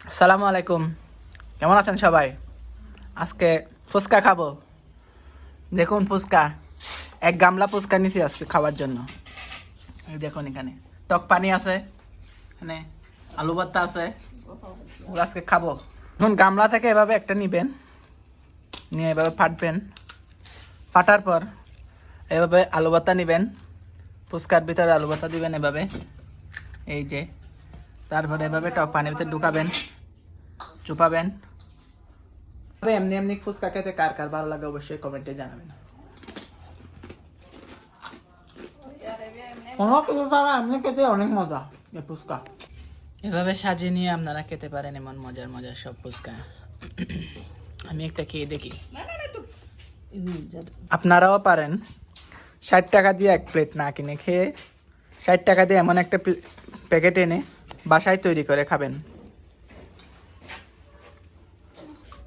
আসসালামু আলাইকুম, কেমন আছেন সবাই? আজকে ফুচকা খাবো। দেখুন ফুচকা, এক গামলা ফুচকা নিছি আজকে খাওয়ার জন্য। এই দেখুন এখানে টক পানি আছে, এখানে আলু ভর্তা আছে, ওগুলো আজকে খাবো। এখন গামলা থেকে এভাবে একটা নিবেন, নিয়ে এভাবে ফাটবেন, ফাটার পর এভাবে আলু ভর্তা নিবেন, ফুচকার ভিতরে আলু ভর্তা দিবেন এভাবে, এই যে। তারপরে এভাবে টক পানির ভিতরে ঢুকাবেন, চুপাবেন। এমনি এমনি ফুচকা খেতে কার কার ভালো লাগে অবশ্যই কমেন্টে জানাবেন। কোনো কিছু ছাড়া এমনি খেতে অনেক মজা এই ফুচকা। এভাবে সাজিয়ে নিয়ে আপনারা খেতে পারেন এমন মজার মজার সব ফুচকা। আমি একটা খেয়ে দেখি, আপনারাও পারেন। 60 টাকা দিয়ে এক প্লেট না কিনে খেয়ে 60 টাকা দিয়ে এমন একটা প্যাকেট এনে বাসায় তৈরি করে খাবেন।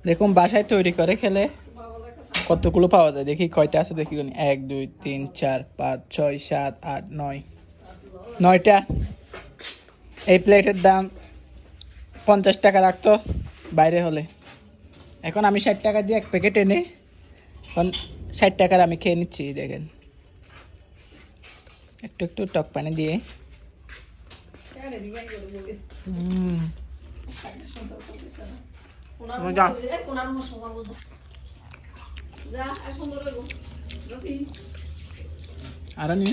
দেখুন বাসায় তৈরি করে খেলে কতগুলো পাওয়া যায় দেখি, কয়টা আছে দেখি। 1 2 3 4 5 6 7 8 9, 9টা। এই প্লেটের দাম 50 টাকা রাখতো বাইরে হলে। এখন আমি 60 টাকা দিয়ে এক প্যাকেট এনে এখন 60 টাকার আমি খেয়ে নিচ্ছি। দেখেন একটু একটু টক পানি দিয়ে। আর নি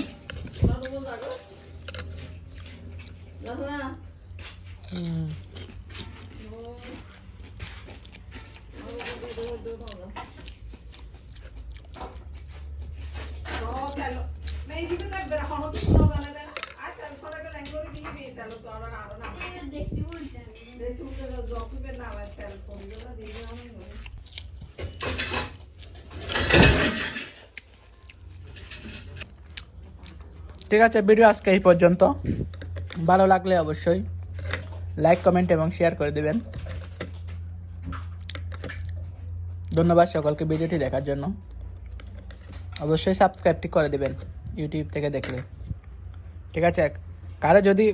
ঠিক আছে, ভিডিও আজকে এই পর্যন্ত। ভালো লাগলে অবশ্যই লাইক কমেন্ট এবং শেয়ার করে দিবেন। ধন্যবাদ সকলকে ভিডিওটি দেখার জন্য। অবশ্যই সাবস্ক্রাইবটি করে দিবেন ইউটিউব থেকে দেখলে। ঠিক আছে, কারো যদি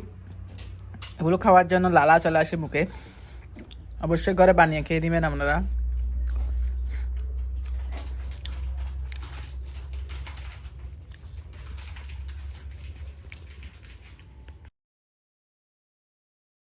এগুলো খাওয়ার জন্য লালা চলে আসে মুখে, অবশ্যই ঘরে বানিয়ে খেয়ে দিবেন আপনারা।